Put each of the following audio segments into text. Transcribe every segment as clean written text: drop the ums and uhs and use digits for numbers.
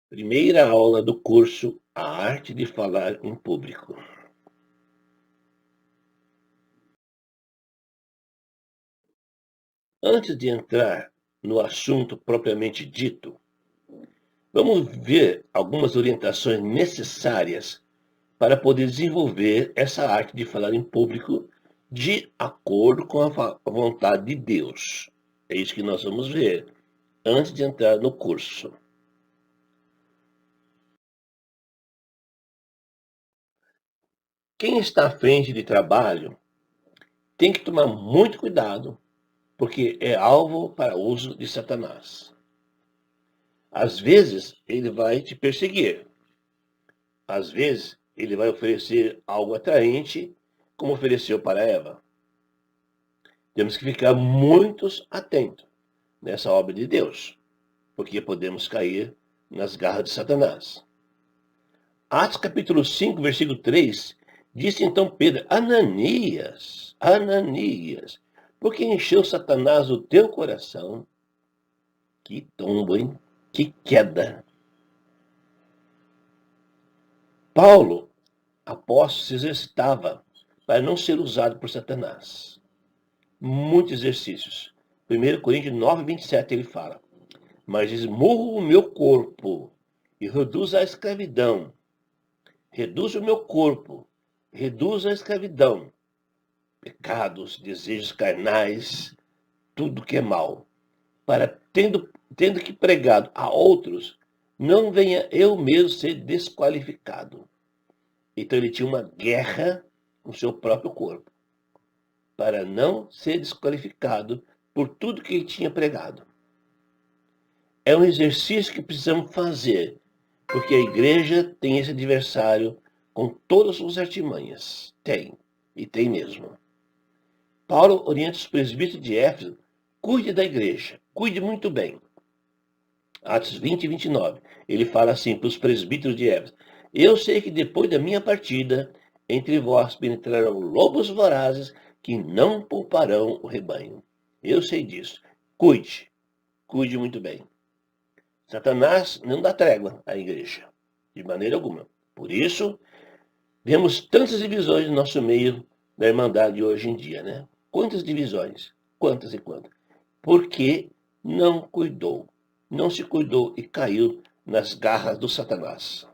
Primeira aula do curso A Arte de Falar em Público. Antes de entrar no assunto propriamente dito, vamos ver algumas orientações necessárias para poder desenvolver essa arte de falar em público de acordo com a vontade de Deus. É isso que nós vamos ver antes de entrar no curso. Quem está à frente de trabalho tem que tomar muito cuidado, porque é alvo para uso de Satanás. Às vezes, ele vai te perseguir. Às vezes, ele vai oferecer algo atraente, como ofereceu para Eva. Temos que ficar muito atentos nessa obra de Deus, porque podemos cair nas garras de Satanás. Atos capítulo 5, versículo 3, disse então Pedro: Ananias, Ananias, por que encheu Satanás o teu coração? Que tombo, hein? Que queda! Paulo, apóstolo, se exercitava para não ser usado por Satanás. Muitos exercícios. 1 Coríntios 9, 27 ele fala: Mas esmurro o meu corpo e reduzo a escravidão. Reduz o meu corpo, reduz a escravidão. Pecados, desejos carnais, tudo que é mal. Para, tendo que pregado a outros, não venha eu mesmo ser desqualificado. Então ele tinha uma guerra com seu próprio corpo, para não ser desqualificado por tudo que ele tinha pregado. É um exercício que precisamos fazer, porque a igreja tem esse adversário com todas as artimanhas. Tem, e tem mesmo. Paulo orienta os presbíteros de Éfeso: cuide da igreja, cuide muito bem. Atos 20 e 29, ele fala assim para os presbíteros de Éfeso: eu sei que depois da minha partida, entre vós penetrarão lobos vorazes que não pouparão o rebanho. Eu sei disso. Cuide, cuide muito bem. Satanás não dá trégua à igreja, de maneira alguma. Por isso, vemos tantas divisões no nosso meio da Irmandade hoje em dia, né? Quantas divisões? Quantas e quantas? Porque não cuidou, não se cuidou e caiu nas garras do Satanás.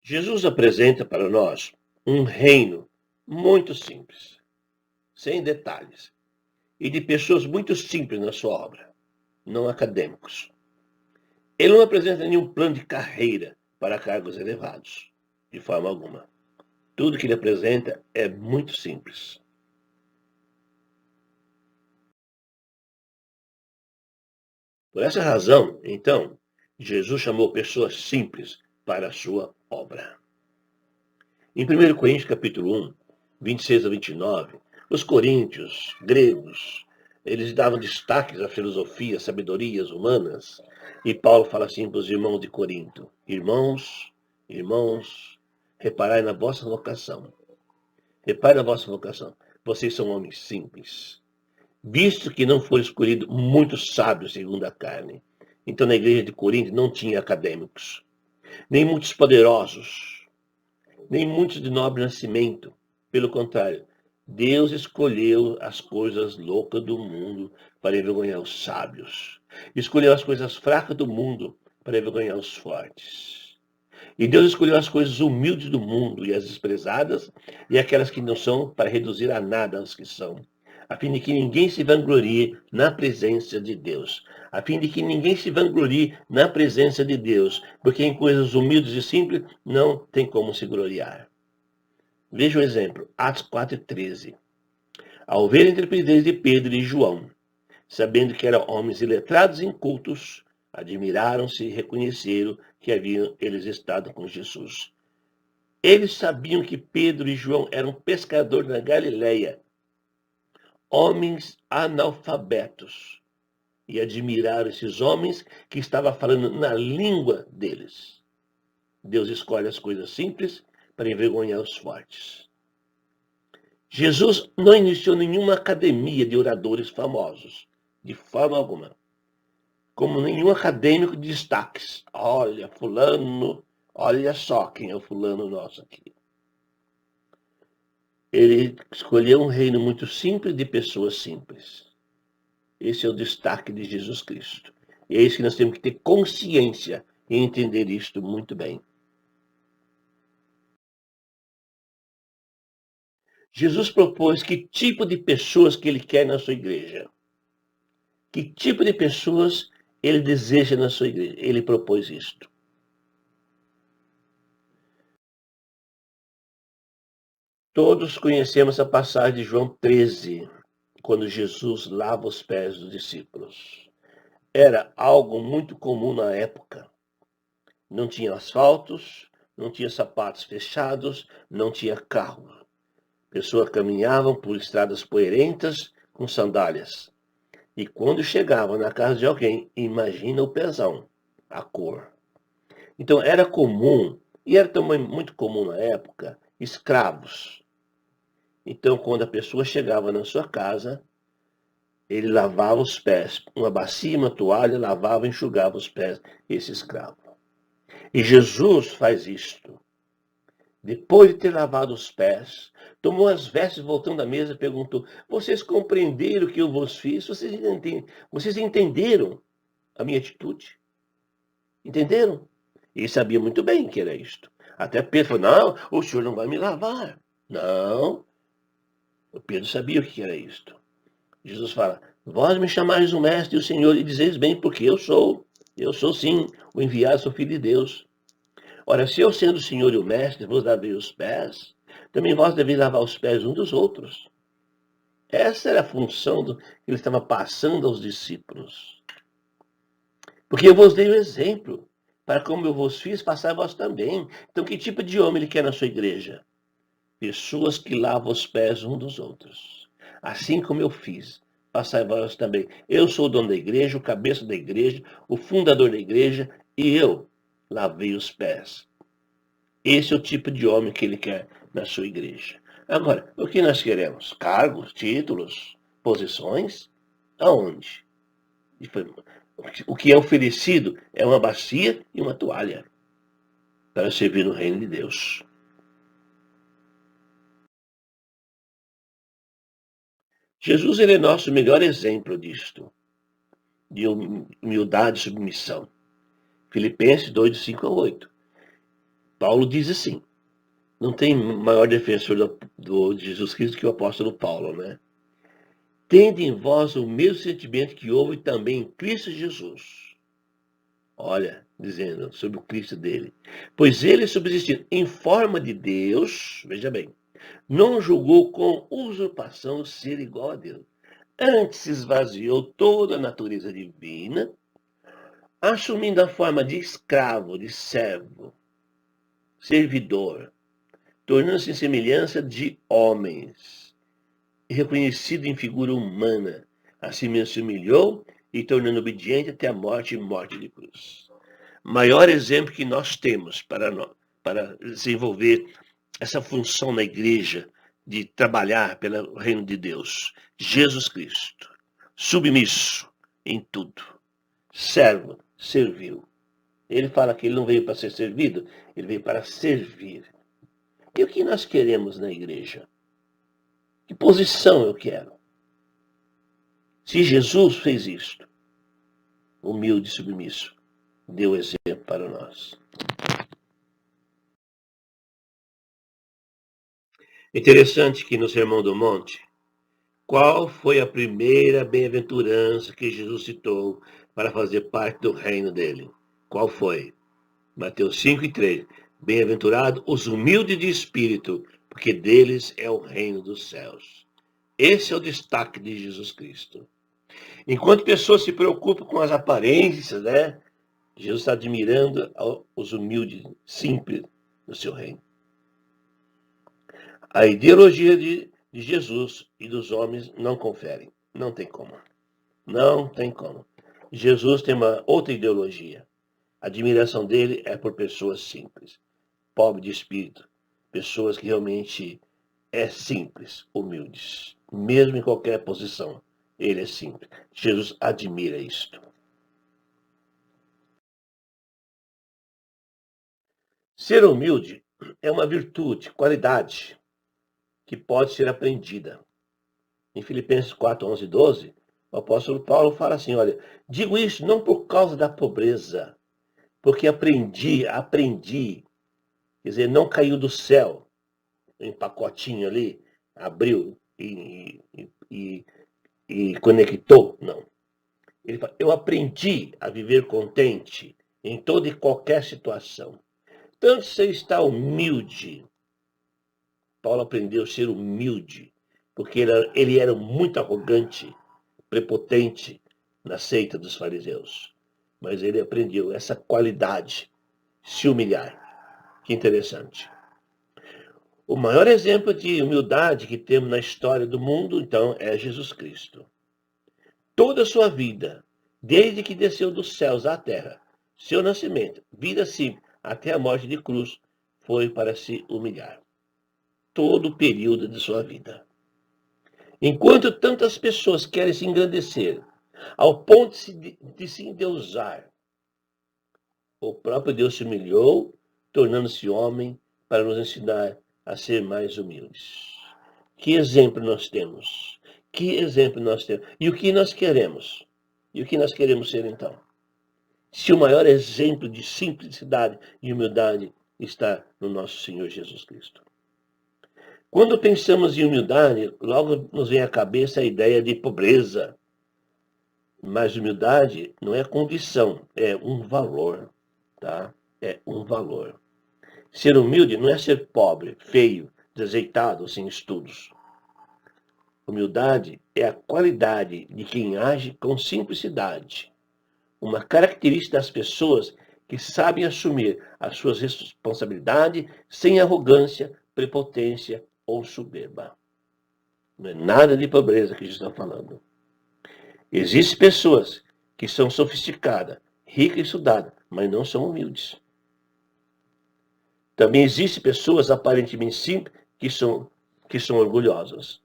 Jesus apresenta para nós um reino muito simples, sem detalhes, e de pessoas muito simples na sua obra, não acadêmicos. Ele não apresenta nenhum plano de carreira para cargos elevados, de forma alguma. Tudo que ele apresenta é muito simples. Por essa razão, então, Jesus chamou pessoas simples para a sua obra. Em 1 Coríntios capítulo 1, 26 a 29, os coríntios, gregos, eles davam destaques à filosofia, sabedorias humanas. E Paulo fala assim para os irmãos de Corinto: irmãos, reparai na vossa vocação. Reparem na vossa vocação. Vocês são homens simples, visto que não foram escolhidos muitos sábios segundo a carne. Então, na igreja de Corinto não tinha acadêmicos, nem muitos poderosos, nem muitos de nobre nascimento. Pelo contrário, Deus escolheu as coisas loucas do mundo para envergonhar os sábios. Escolheu as coisas fracas do mundo para envergonhar os fortes. E Deus escolheu as coisas humildes do mundo e as desprezadas e aquelas que não são, para reduzir a nada as que são, a fim de que ninguém se vanglorie na presença de Deus. A fim de que ninguém se vanglorie na presença de Deus, porque em coisas humildes e simples não tem como se gloriar. Veja o exemplo, Atos 4:13. Ao ver a intrepidez de Pedro e João, sabendo que eram homens iletrados e incultos, admiraram-se e reconheceram que haviam eles estado com Jesus. Eles sabiam que Pedro e João eram pescadores na Galileia, homens analfabetos, e admiraram esses homens que estavam falando na língua deles. Deus escolhe as coisas simples para envergonhar os fortes. Jesus não iniciou nenhuma academia de oradores famosos, de forma alguma. como nenhum acadêmico de destaques. Olha, fulano, olha só quem é o fulano nosso aqui. Ele escolheu um reino muito simples de pessoas simples. Esse é o destaque de Jesus Cristo. E é isso que nós temos que ter consciência e entender isto muito bem. Jesus propôs que tipo de pessoas que ele quer na sua igreja. Que tipo de pessoas ele deseja na sua igreja. Ele propôs isto. Todos conhecemos a passagem de João 13, quando Jesus lava os pés dos discípulos. Era algo muito comum na época. Não tinha asfaltos, não tinha sapatos fechados, não tinha carro. Pessoas caminhavam por estradas poeirentas com sandálias. E quando chegavam na casa de alguém, imagina o pezão, a cor. Então era comum, e era também muito comum na época, escravos. Então quando a pessoa chegava na sua casa, ele lavava os pés, uma bacia, uma toalha, lavava e enxugava os pés, esse escravo. E Jesus faz isto. Depois de ter lavado os pés, tomou as vestes, voltando à mesa, perguntou: vocês compreenderam o que eu vos fiz? Vocês entenderam a minha atitude? Entenderam? Ele sabia muito bem que era isto. Até Pedro falou: não, o senhor não vai me lavar. Não, o Pedro sabia o que era isto. Jesus fala: vós me chamais o mestre e o Senhor, e dizeis bem, porque eu sou sim o enviado, sou filho de Deus. Ora, se eu sendo o Senhor e o mestre vos lavei os pés, também vós deveis lavar os pés uns dos outros. Essa era a função que ele estava passando aos discípulos. Porque eu vos dei o exemplo, para como eu vos fiz, passar vós também. Então, que tipo de homem ele quer na sua igreja? Pessoas que lavam os pés uns dos outros. Assim como eu fiz, passai vós também. Eu sou o dono da igreja, o cabeça da igreja, o fundador da igreja, e eu lavei os pés. Esse é o tipo de homem que ele quer na sua igreja. Agora, o que nós queremos? Cargos, títulos, posições? Aonde? O que é oferecido é uma bacia e uma toalha para servir no reino de Deus. Jesus ele é nosso melhor exemplo disto, de humildade e submissão. Filipenses 2, de 5 a 8. Paulo diz assim, não tem maior defensor de Jesus Cristo que o apóstolo Paulo, né? Tende em vós o mesmo sentimento que houve também em Cristo Jesus. Olha, dizendo sobre o Cristo dele. Pois ele, subsistindo em forma de Deus, veja bem, não julgou com usurpação ser igual a Deus. Antes se esvaziou toda a natureza divina, assumindo a forma de escravo, de servo, servidor, tornando-se em semelhança de homens, e reconhecido em figura humana, assim mesmo se humilhou e tornando obediente até a morte e morte de cruz. Maior exemplo que nós temos para desenvolver essa função na igreja de trabalhar pelo reino de Deus. Jesus Cristo, submisso em tudo, servo, serviu. Ele fala que ele não veio para ser servido, ele veio para servir. E o que nós queremos na igreja? Que posição eu quero? Se Jesus fez isto, humilde e submisso, deu exemplo para nós. Interessante que no Sermão do Monte, qual foi a primeira bem-aventurança que Jesus citou para fazer parte do reino dele? Qual foi? Mateus 5 e 3. Bem-aventurados os humildes de espírito, porque deles é o reino dos céus. Esse é o destaque de Jesus Cristo. Enquanto pessoas se preocupam com as aparências, né? Jesus está admirando os humildes, simples, no seu reino. A ideologia de Jesus e dos homens não conferem. Não tem como. Não tem como. Jesus tem uma outra ideologia. A admiração dele é por pessoas simples, pobres de espírito, pessoas que realmente é simples, humildes, mesmo em qualquer posição. Ele é simples. Jesus admira isto. Ser humilde é uma virtude, qualidade, que pode ser aprendida. Em Filipenses 4, 11 e 12, o apóstolo Paulo fala assim, olha, digo isso não por causa da pobreza, porque aprendi, quer dizer, não caiu do céu, em pacotinho ali, abriu e conectou, não. Ele fala, eu aprendi a viver contente em toda e qualquer situação. Tanto você está humilde, Paulo aprendeu a ser humilde, porque ele era muito arrogante, prepotente na seita dos fariseus. Mas ele aprendeu essa qualidade, se humilhar. Que interessante. O maior exemplo de humildade que temos na história do mundo, então, é Jesus Cristo. Toda a sua vida, desde que desceu dos céus à terra, seu nascimento, vida simples, até a morte de cruz, foi para se humilhar. Todo o período de sua vida. Enquanto tantas pessoas querem se engrandecer, ao ponto de se endeusar, o próprio Deus se humilhou, tornando-se homem para nos ensinar a ser mais humildes. Que exemplo nós temos? Que exemplo nós temos? E o que nós queremos? E o que nós queremos ser então? Se o maior exemplo de simplicidade e humildade está no nosso Senhor Jesus Cristo. Quando pensamos em humildade, logo nos vem à cabeça a ideia de pobreza. Mas humildade não é condição, é um valor, tá? É um valor. Ser humilde não é ser pobre, feio, desajeitado, sem estudos. Humildade é a qualidade de quem age com simplicidade. Uma característica das pessoas que sabem assumir as suas responsabilidades sem arrogância, prepotência ou soberba. Não é nada de pobreza que a gente está falando. Existem pessoas que são sofisticadas, ricas e estudadas, mas não são humildes. Também existem pessoas aparentemente simples que são orgulhosas.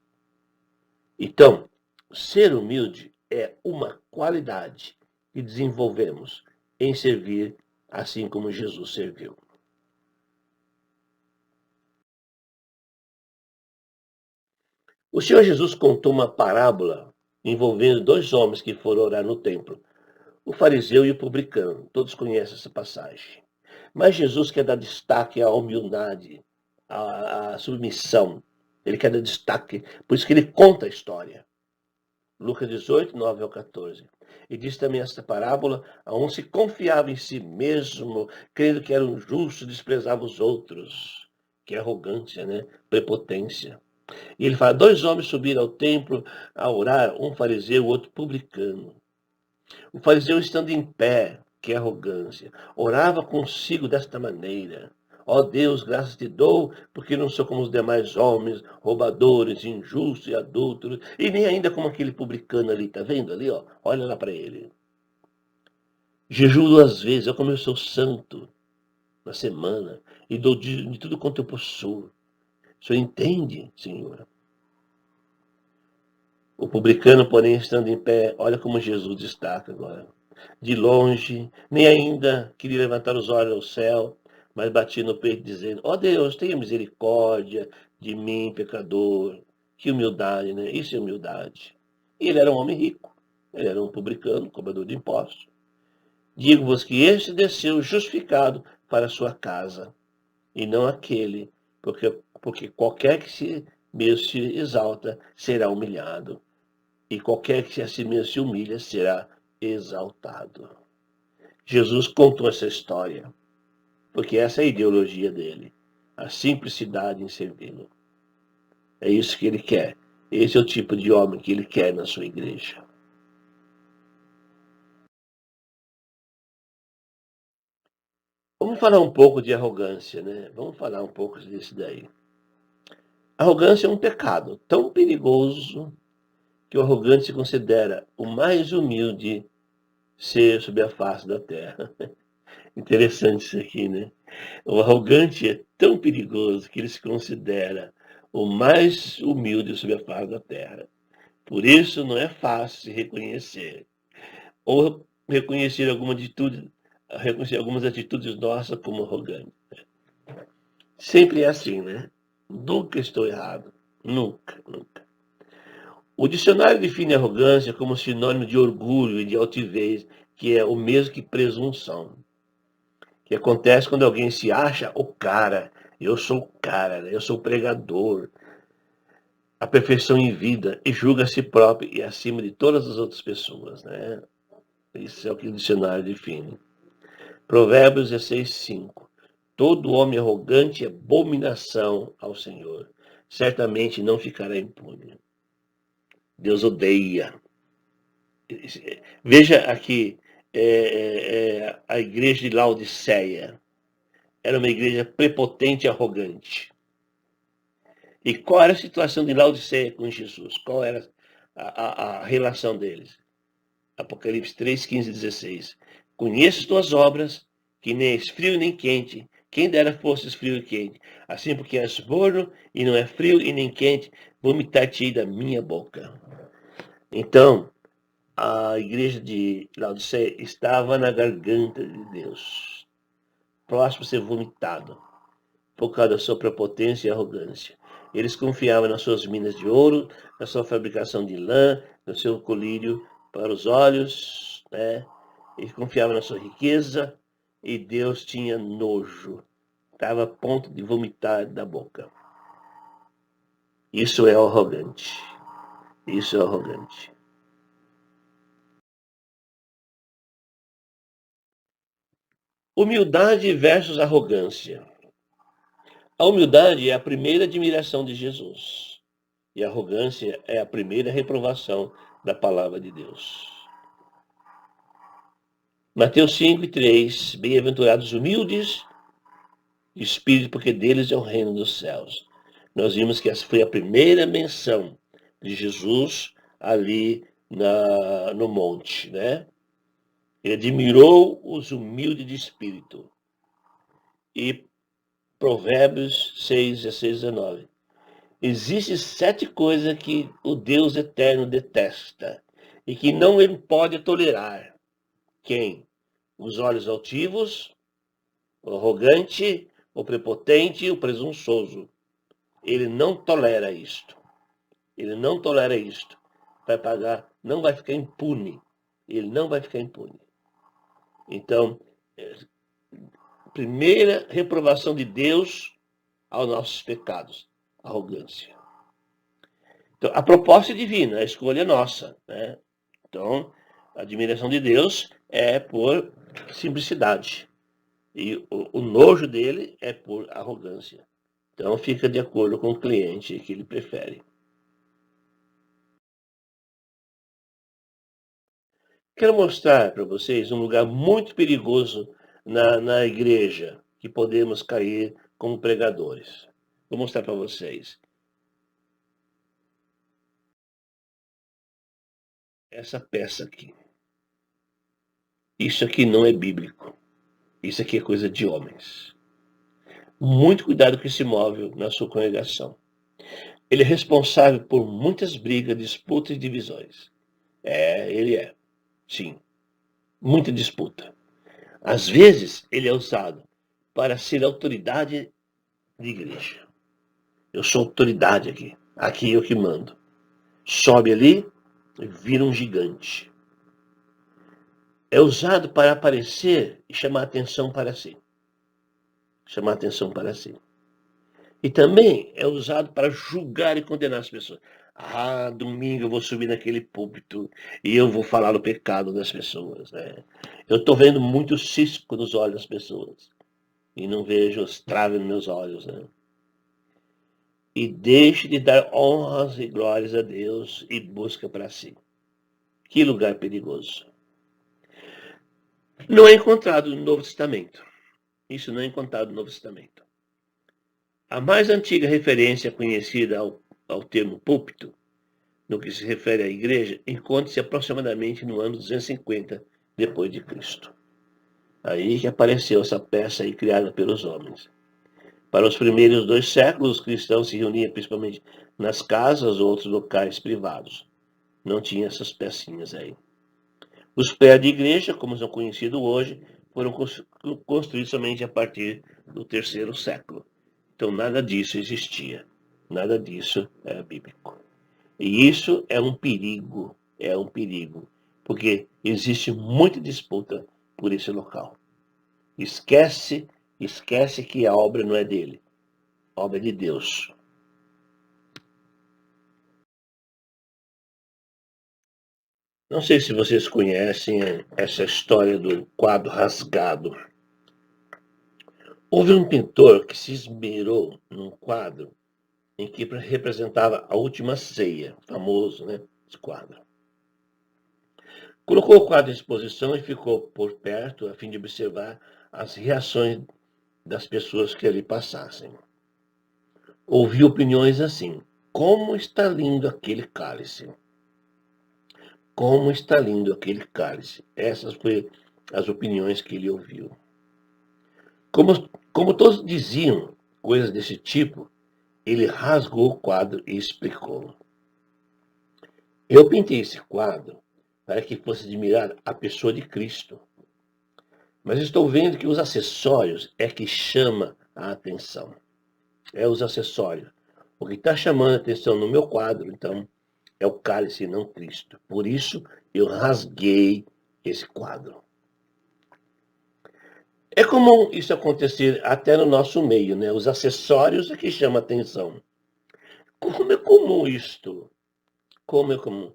Então, ser humilde é uma qualidade que desenvolvemos em servir assim como Jesus serviu. O Senhor Jesus contou uma parábola envolvendo dois homens que foram orar no templo, o fariseu e o publicano. Todos conhecem essa passagem. Mas Jesus quer dar destaque à humildade, à submissão. Ele quer dar destaque, por isso que ele conta a história. Lucas 18, 9 ao 14. E diz também esta parábola, a se confiava em si mesmo, crendo que era um justo, desprezava os outros. Que arrogância, né? Prepotência. E ele fala, dois homens subiram ao templo a orar, um fariseu, o outro publicano. O fariseu estando em pé, que arrogância, orava consigo desta maneira. Ó Deus, graças te dou, porque não sou como os demais homens, roubadores, injustos e adúlteros, e nem ainda como aquele publicano ali, tá vendo ali, ó? Olha lá para ele. Jejuo 2 vezes, eu como eu sou santo na semana, e dou de tudo quanto eu possuo. O Senhor entende, Senhor? O publicano, porém, estando em pé, olha como Jesus destaca agora. De longe, nem ainda queria levantar os olhos ao céu, mas batia no peito, dizendo, ó Deus, tenha misericórdia de mim, pecador. Que humildade, né? Isso é humildade. E ele era um homem rico. Ele era um publicano, cobrador de impostos. Digo-vos que este desceu justificado para a sua casa, e não aquele, porque qualquer que se exalta será humilhado, e qualquer que a si mesmo se humilha será exaltado. Jesus contou essa história, porque essa é a ideologia dele, a simplicidade em servi-lo. É isso que ele quer. Esse é o tipo de homem que ele quer na sua igreja. Vamos falar um pouco de arrogância, né? Vamos falar um pouco disso daí. Arrogância é um pecado tão perigoso que o arrogante se considera o mais humilde ser sobre a face da terra. Interessante isso aqui, né? O arrogante é tão perigoso que ele se considera o mais humilde sobre a face da terra. Por isso não é fácil se reconhecer. Ou reconhecer algumas atitudes nossas como arrogante. Sempre é assim, né? Nunca estou errado. Nunca, nunca. O dicionário define arrogância como sinônimo de orgulho e de altivez, que é o mesmo que presunção. Que acontece quando alguém se acha o cara. Eu sou o cara, né? Eu sou o pregador. A perfeição em vida e julga a si próprio e acima de todas as outras pessoas, né? Isso é o que o dicionário define. Provérbios 16:5. Todo homem arrogante é abominação ao Senhor. Certamente não ficará impune. Deus odeia. Veja aqui a igreja de Laodiceia. Era uma igreja prepotente e arrogante. E qual era a situação de Laodiceia com Jesus? Qual era a relação deles? Apocalipse 3, 15 e 16. Conheço as tuas obras, que nem és frio nem quente. Quem dera fosses frio e quente. Assim porque és morno e não é frio e nem quente, vomitar-te-ei da minha boca. Então, a igreja de Laodiceia estava na garganta de Deus, próximo a ser vomitado, por causa da sua prepotência e arrogância. Eles confiavam nas suas minas de ouro, na sua fabricação de lã, no seu colírio para os olhos, né? Eles confiavam na sua riqueza e Deus tinha nojo. Estava a ponto de vomitar da boca. Isso é arrogante. Isso é arrogante. Humildade versus arrogância. A humildade é a primeira admiração de Jesus. E a arrogância é a primeira reprovação da palavra de Deus. Mateus 5:3. Bem-aventurados humildes de espírito, porque deles é o reino dos céus. Nós vimos que essa foi a primeira menção de Jesus ali no monte, né? Ele admirou os humildes de espírito. E Provérbios 6, 16, 19. Existem 7 coisas que o Deus eterno detesta e que não ele pode tolerar. Quem? Os olhos altivos, o arrogante, o prepotente e o presunçoso. Ele não tolera isto. Ele não tolera isto. Vai pagar, não vai ficar impune. Ele não vai ficar impune. Então, primeira reprovação de Deus aos nossos pecados, arrogância. Então, a proposta é divina, a escolha é nossa, né? Então, a admiração de Deus é por simplicidade. E o nojo dele é por arrogância. Então, fica de acordo com o cliente que ele prefere. Quero mostrar para vocês um lugar muito perigoso na igreja que podemos cair como pregadores. Vou mostrar para vocês. Essa peça aqui. Isso aqui não é bíblico. Isso aqui é coisa de homens. Muito cuidado com esse móvel na sua congregação. Ele é responsável por muitas brigas, disputas e divisões. Ele é. Sim. Muita disputa. Às vezes, ele é usado para ser autoridade de igreja. Eu sou autoridade aqui. Aqui eu que mando. Sobe ali e vira um gigante. É usado para aparecer e chamar atenção para si. Chamar atenção para si. E também é usado para julgar e condenar as pessoas. Ah, domingo eu vou subir naquele púlpito e eu vou falar do pecado das pessoas, né? Eu estou vendo muito cisco nos olhos das pessoas e não vejo os traves nos meus olhos, né? E deixe de dar honras e glórias a Deus e busca para si. Que lugar perigoso. Não é encontrado no Novo Testamento. Isso não é encontrado no Novo Testamento. A mais antiga referência conhecida ao termo púlpito, no que se refere à igreja, encontra-se aproximadamente no ano 250 depois de Cristo. Aí que apareceu essa peça aí criada pelos homens. Para os primeiros 2 séculos, os cristãos se reuniam principalmente nas casas ou outros locais privados. Não tinha essas pecinhas aí. Os prédios de igreja, como são conhecidos hoje, foram construídos somente a partir do 3º século. Então nada disso existia. Nada disso é bíblico. E isso é um perigo, porque existe muita disputa por esse local. Esquece que a obra não é dele, a obra é de Deus. Não sei se vocês conhecem essa história do quadro rasgado. Houve um pintor que se esmerou num quadro em que representava a última ceia, famoso, né, esse quadro. Colocou o quadro em exposição e ficou por perto a fim de observar as reações das pessoas que ali passassem. Ouvi opiniões assim: como está lindo aquele cálice! Como está lindo aquele cálice! Essas foram as opiniões que ele ouviu. Como todos diziam coisas desse tipo, ele rasgou o quadro e explicou: eu pintei esse quadro para que fosse admirar a pessoa de Cristo. Mas estou vendo que os acessórios é que chama a atenção. É os acessórios. O que está chamando a atenção no meu quadro, então, é o cálice e não Cristo. Por isso, eu rasguei esse quadro. É comum isso acontecer até no nosso meio, né? Os acessórios é que chamam a atenção. Como é comum isto? Como é comum?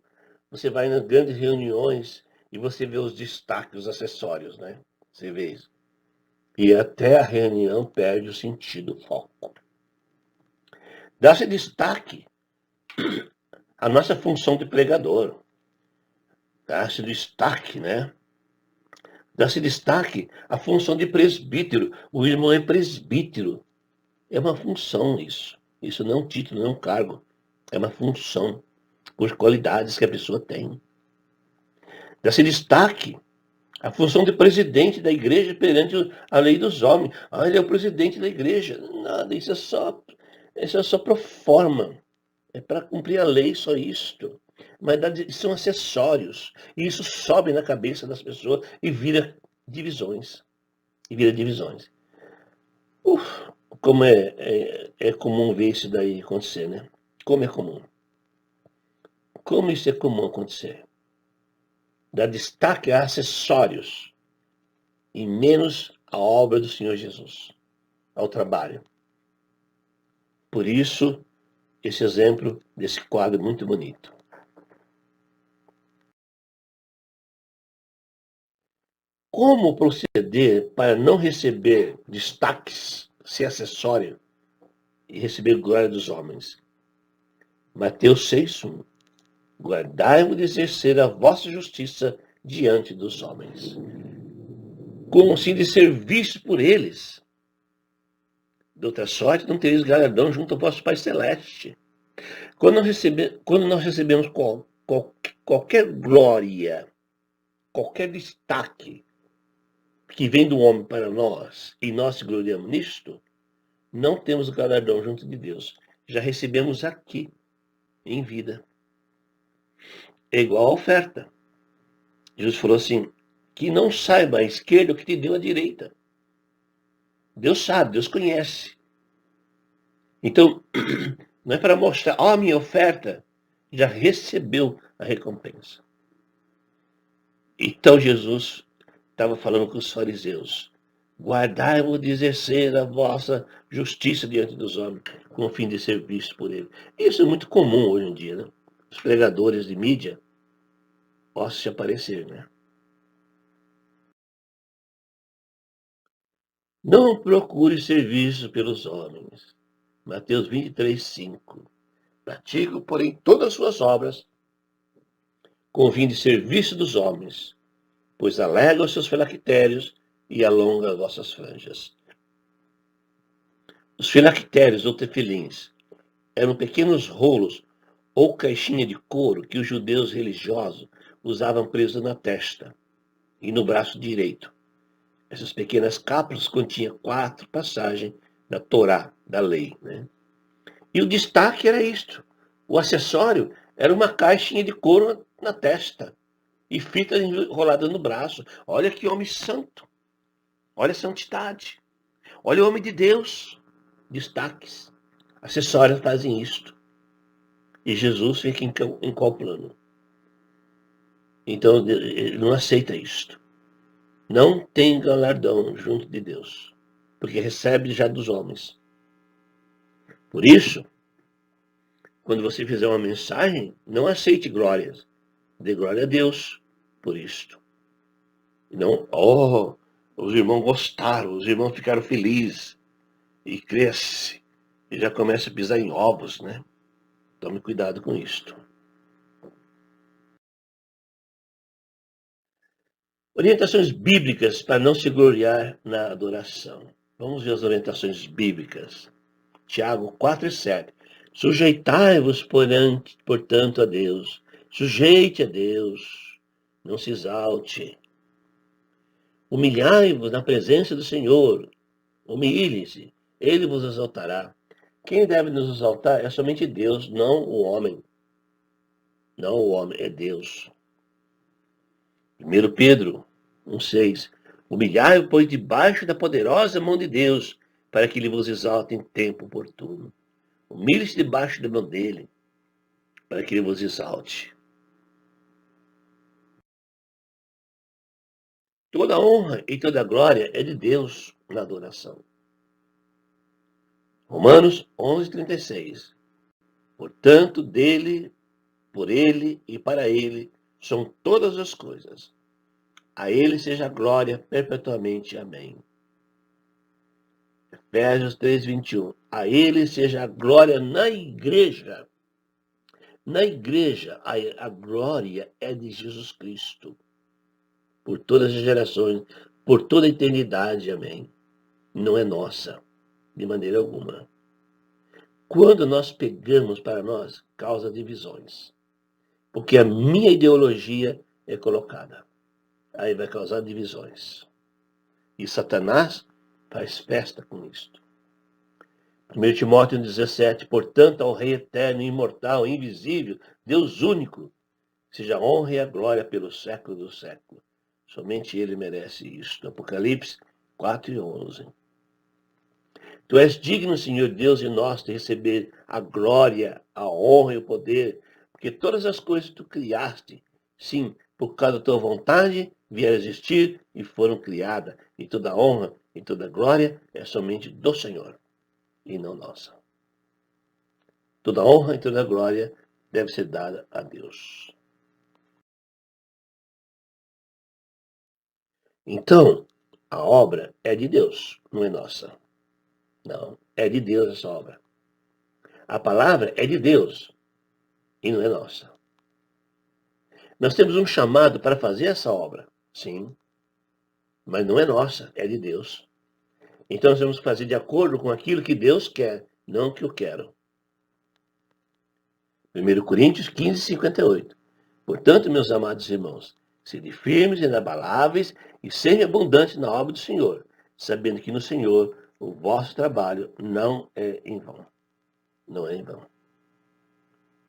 Você vai nas grandes reuniões e você vê os destaques, os acessórios, né? Você vê isso. E até a reunião perde o sentido, o foco. Dá-se destaque à nossa função de pregador. Dá-se destaque, né? Dá-se destaque à função de presbítero. O irmão é presbítero. É uma função isso. Isso não é um título, não é um cargo. É uma função por qualidades que a pessoa tem. Dá-se destaque à função de presidente da igreja perante a lei dos homens. Ah, ele é o presidente da igreja. Nada, isso é só pro forma. É para cumprir a lei, só isto. Mas são acessórios. E isso sobe na cabeça das pessoas e vira divisões. E vira divisões. Como é comum ver isso daí acontecer, né? Como é comum. Como isso é comum acontecer. Dar destaque a acessórios e menos à obra do Senhor Jesus, ao trabalho. Por isso, esse exemplo desse quadro muito bonito. Como proceder para não receber destaques, ser acessório e receber glória dos homens? Mateus 6:1. Guardai-vos de exercer a vossa justiça diante dos homens, com o fim de ser visto por eles. De outra sorte, não tereis galardão junto ao vosso Pai Celeste. Quando nós recebemos qualquer glória, qualquer destaque que vem do homem para nós, e nós se gloriamos nisto, não temos galardão junto de Deus. Já recebemos aqui, em vida. É igual a oferta. Jesus falou assim, que não saiba a esquerda o que te deu a direita. Deus sabe, Deus conhece. Então, não é para mostrar, ó, a minha oferta já recebeu a recompensa. Então Jesus estava falando com os fariseus. Guardai-vos de exercer a vossa justiça diante dos homens, com o fim de ser visto por ele. Isso é muito comum hoje em dia, né? Os pregadores de mídia possam se aparecer, né? Não procure ser visto pelos homens. Mateus 23:5. Pratico, porém, todas as suas obras com o fim de ser visto dos homens, pois alega os seus filactérios e alonga as vossas franjas. Os filactérios ou tefilins eram pequenos rolos ou caixinha de couro que os judeus religiosos usavam presos na testa e no braço direito. Essas pequenas cápsulas continham 4 passagens da Torá, da lei, né? E o destaque era isto. O acessório era uma caixinha de couro na testa e fitas enroladas no braço. Olha que homem santo. Olha a santidade. Olha o homem de Deus. destaques, acessórios fazem isto. E Jesus fica em qual plano? Então, ele não aceita isto. Não tem galardão junto de Deus, porque recebe já dos homens. Por isso, quando você fizer uma mensagem, não aceite glórias. Dê glória a Deus por isto. Não, os irmãos gostaram, os irmãos ficaram felizes. E cresce. E já começa a pisar em ovos, né? Tome cuidado com isto. Orientações bíblicas para não se gloriar na adoração. Vamos ver as orientações bíblicas. Tiago 4:7. Sujeitai-vos, portanto, a Deus. Sujeite a Deus. Não se exalte. Humilhai-vos na presença do Senhor. Humilhe-se. Ele vos exaltará. Quem deve nos exaltar é somente Deus, não o homem. Não o homem, é Deus. 1 Pedro 1,6. Humilhai-vos, pois, debaixo da poderosa mão de Deus, para que ele vos exalte em tempo oportuno. Humilhe-se debaixo da mão dele, para que ele vos exalte. Toda honra e toda glória é de Deus na adoração. Romanos 11:36. Portanto, dele, por ele e para ele são todas as coisas. A ele seja a glória perpetuamente. Amém. Efésios 3:21. A ele seja a glória na igreja. Na igreja, a glória é de Jesus Cristo. Por todas as gerações, por toda a eternidade. Amém. Não é nossa, de maneira alguma. Quando nós pegamos para nós, causa divisões. Porque a minha ideologia é colocada. Aí vai causar divisões. E Satanás faz festa com isto. 1 Timóteo 17. Portanto, ao Rei eterno, imortal, invisível, Deus único, seja a honra e a glória pelos séculos dos séculos. Somente ele merece isto. Apocalipse 4:11. Tu és digno, Senhor Deus e nosso, de receber a glória, a honra e o poder, porque todas as coisas tu criaste, sim, por causa da tua vontade, vieram a existir e foram criadas. E toda a honra e toda a glória é somente do Senhor e não nossa. Toda a honra e toda a glória deve ser dada a Deus. Então, a obra é de Deus, não é nossa. Não, é de Deus essa obra. A palavra é de Deus e não é nossa. Nós temos um chamado para fazer essa obra, sim, mas não é nossa, é de Deus. Então nós temos que fazer de acordo com aquilo que Deus quer, não o que eu quero. 1 Coríntios 15:58. Portanto, meus amados irmãos, sede firmes e inabaláveis e sempre abundantes na obra do Senhor, sabendo que no Senhor o vosso trabalho não é em vão. Não é em vão.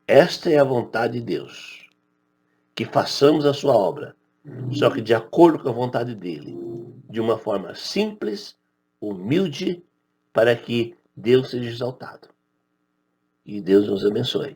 Esta é a vontade de Deus, que façamos a sua obra, só que de acordo com a vontade dele, de uma forma simples, humilde, para que Deus seja exaltado. E Deus nos abençoe.